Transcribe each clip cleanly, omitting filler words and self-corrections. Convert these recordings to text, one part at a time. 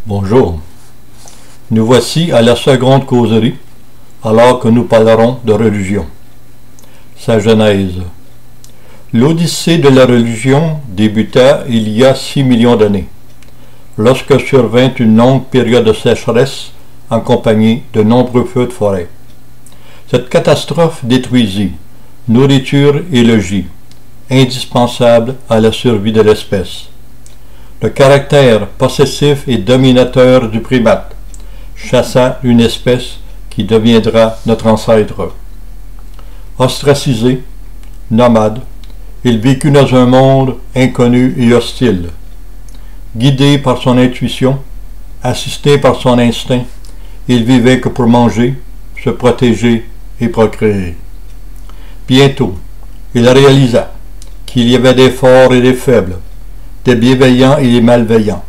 Bonjour. Nous voici à la seconde causerie, alors que nous parlerons de religion. Sa genèse. L'Odyssée de la religion débuta il y a 6 millions d'années, lorsque survint une longue période de sécheresse en compagnie de nombreux feux de forêt. Cette catastrophe détruisit nourriture et logis, indispensables à la survie de l'espèce. Le caractère possessif et dominateur du primate chassa une espèce qui deviendra notre ancêtre. Ostracisé, nomade, il vécut dans un monde inconnu et hostile. Guidé par son intuition, assisté par son instinct, il vivait que pour manger, se protéger et procréer. Bientôt, il réalisa qu'il y avait des forts et des faibles, des bienveillants et des malveillants.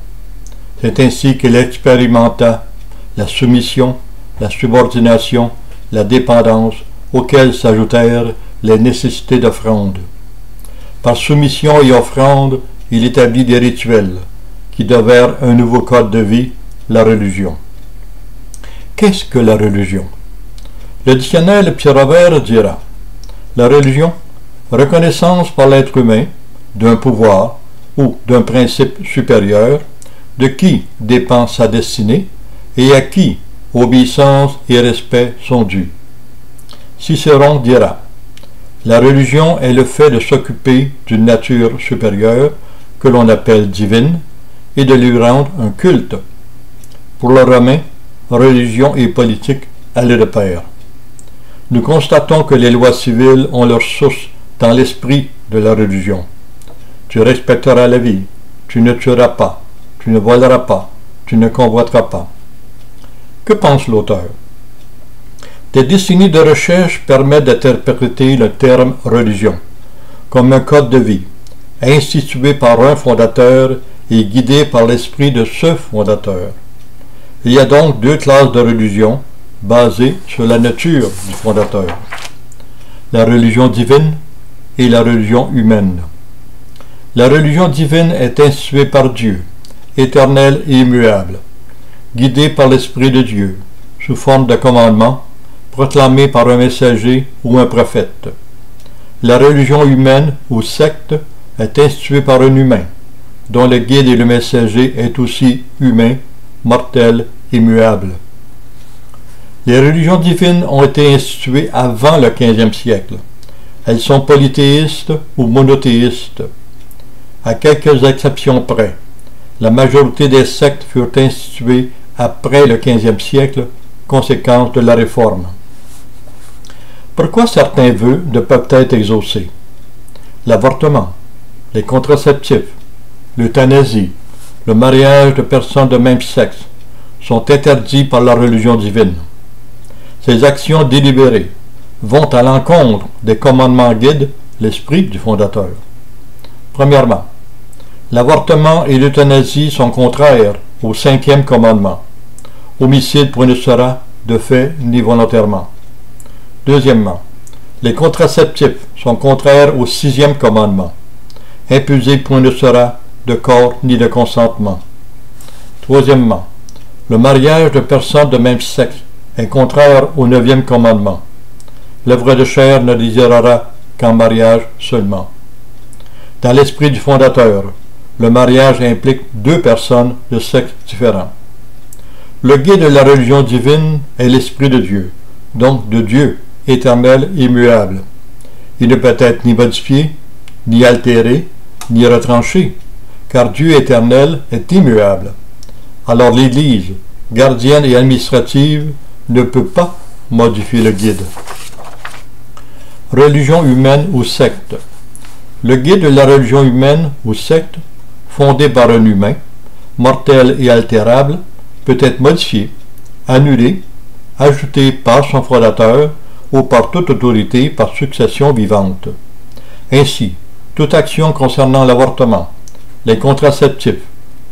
C'est ainsi qu'il expérimenta la soumission, la subordination, la dépendance, auxquelles s'ajoutèrent les nécessités d'offrande. Par soumission et offrande, il établit des rituels qui devinrent un nouveau code de vie, la religion. Qu'est-ce que la religion? Le dictionnaire Le Petit Robert dira: la religion, reconnaissance par l'être humain d'un pouvoir ou d'un principe supérieur, de qui dépend sa destinée et à qui obéissance et respect sont dus. Cicéron dira: la religion est le fait de s'occuper d'une nature supérieure que l'on appelle divine et de lui rendre un culte. Pour le Romain, religion et politique allaient de pair. Nous constatons que les lois civiles ont leur source dans l'esprit de la religion. Tu respecteras la vie, tu ne tueras pas, tu ne voleras pas, tu ne convoiteras pas. Que pense l'auteur? Des décennies de recherche permettent d'interpréter le terme religion comme un code de vie, institué par un fondateur et guidé par l'esprit de ce fondateur. Il y a donc deux classes de religion basées sur la nature du fondateur: la religion divine et la religion humaine. La religion divine est instituée par Dieu, éternel et immuable, guidée par l'Esprit de Dieu, sous forme de commandements, proclamés par un messager ou un prophète. La religion humaine ou secte est instituée par un humain, dont le guide et le messager est aussi humain, mortel, immuable. Les religions divines ont été instituées avant le 15e siècle. Elles sont polythéistes ou monothéistes. À quelques exceptions près, la majorité des sectes furent instituées après le 15e siècle, conséquence de la Réforme. Pourquoi certains vœux ne peuvent être exaucés? L'avortement, les contraceptifs, l'euthanasie, le mariage de personnes de même sexe sont interdits par la religion divine. Ces actions délibérées vont à l'encontre des commandements guides l'esprit du fondateur. Premièrement, l'avortement et l'euthanasie sont contraires au 5e commandement. Homicide point ne sera de fait ni volontairement. Deuxièmement, les contraceptifs sont contraires au 6e commandement. Impuser point ne sera de corps ni de consentement. Troisièmement, le mariage de personnes de même sexe est contraire au 9e commandement. L'œuvre de chair ne désirera qu'en mariage seulement. Dans l'esprit du fondateur, le mariage implique deux personnes de sexe différents. Le guide de la religion divine est l'Esprit de Dieu, donc de Dieu, éternel et immuable. Il ne peut être ni modifié, ni altéré, ni retranché, car Dieu éternel est immuable. Alors l'Église, gardienne et administrative, ne peut pas modifier le guide. Religion humaine ou secte. Le guide de la religion humaine ou secte, fondé par un humain, mortel et altérable, peut être modifié, annulé, ajouté par son fondateur ou par toute autorité par succession vivante. Ainsi, toute action concernant l'avortement, les contraceptifs,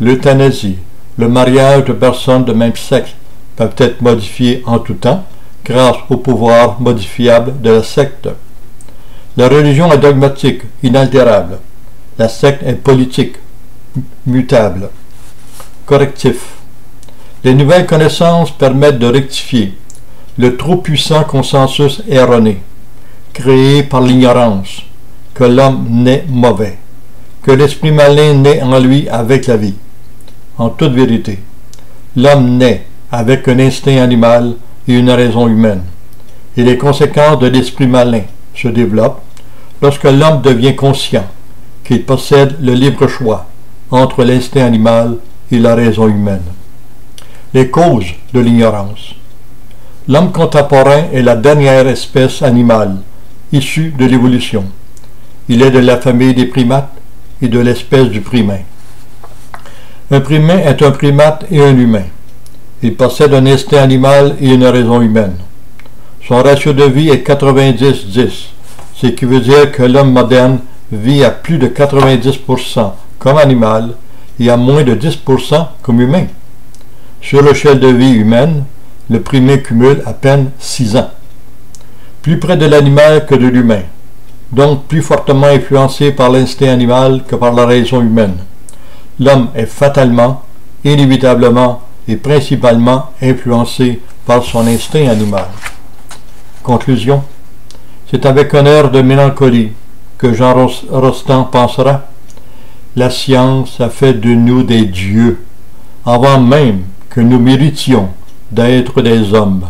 l'euthanasie, le mariage de personnes de même sexe peuvent être modifiés en tout temps grâce au pouvoir modifiable de la secte. La religion est dogmatique, inaltérable. La secte est politique, mutable. Correctif. Les nouvelles connaissances permettent de rectifier le trop puissant consensus erroné, créé par l'ignorance, que l'homme naît mauvais, que l'esprit malin naît en lui avec la vie. En toute vérité, l'homme naît avec un instinct animal et une raison humaine, et les conséquences de l'esprit malin se développent lorsque l'homme devient conscient qu'il possède le libre choix entre l'instinct animal et la raison humaine. Les causes de l'ignorance. L'homme contemporain est la dernière espèce animale issue de l'évolution. Il est de la famille des primates et de l'espèce du primain. Un primain est un primate et un humain. Il possède un instinct animal et une raison humaine. Son ratio de vie est 90-10, ce qui veut dire que l'homme moderne vit à plus de 90% comme animal et à moins de 10% comme humain. Sur l'échelle de vie humaine, le primain cumule à peine 6 ans. Plus près de l'animal que de l'humain, donc plus fortement influencé par l'instinct animal que par la raison humaine. L'homme est fatalement, inévitablement et principalement influencé par son instinct animal. Conclusion. C'est avec un air de mélancolie que Jean Rostand pensera: la science a fait de nous des dieux, avant même que nous méritions d'être des hommes.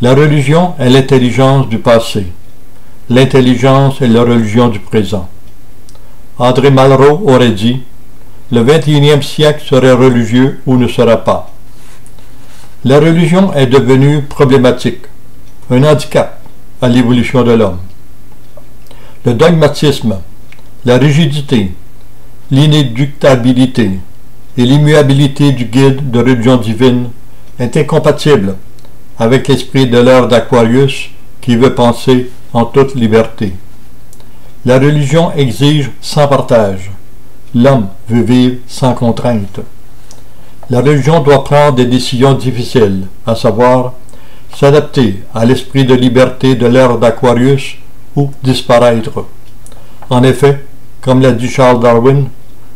La religion est l'intelligence du passé. L'intelligence est la religion du présent. André Malraux aurait dit: le XXIe siècle serait religieux ou ne sera pas. La religion est devenue problématique, un handicap à l'évolution de l'homme. Le dogmatisme, la rigidité, l'inéductabilité et l'immuabilité du guide de religion divine est incompatible avec l'esprit de l'ère d'Aquarius qui veut penser en toute liberté. La religion exige sans partage. L'homme veut vivre sans contrainte. La religion doit prendre des décisions difficiles, à savoir s'adapter à l'esprit de liberté de l'ère d'Aquarius ou disparaître. En effet, comme l'a dit Charles Darwin,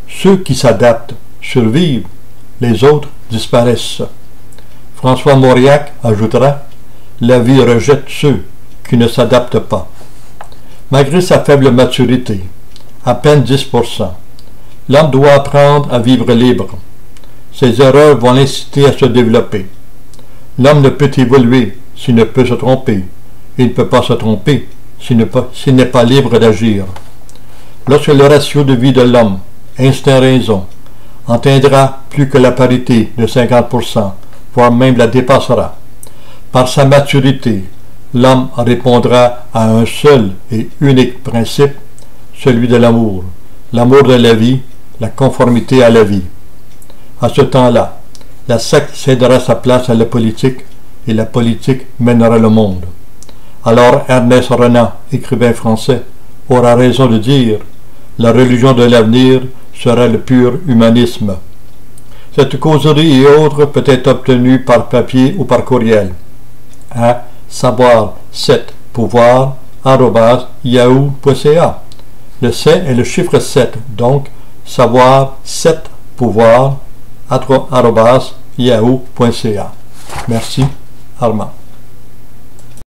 ceux qui s'adaptent survivent, les autres disparaissent. François Mauriac ajoutera: la vie rejette ceux qui ne s'adaptent pas. Malgré sa faible maturité, à peine 10%, l'homme doit apprendre à vivre libre. Ses erreurs vont l'inciter à se développer. L'homme ne peut évoluer s'il ne peut se tromper. Il ne peut pas se tromper s'il n'est pas libre d'agir. Lorsque le ratio de vie de l'homme, instinct-raison, atteindra plus que la parité de 50%, voire même la dépassera, par sa maturité, l'homme répondra à un seul et unique principe, celui de l'amour, l'amour de la vie, la conformité à la vie. À ce temps-là, la secte cédera sa place à la politique et la politique mènera le monde. Alors Ernest Renan, écrivain français, aura raison de dire: la religion de l'avenir sera le pur humanisme. Cette causerie et autres peut être obtenue par papier ou par courriel à savoir7pouvoir@yahoo.ca. Le 7 est le chiffre 7, donc savoir7pouvoir@yahoo.ca. Merci, Armand.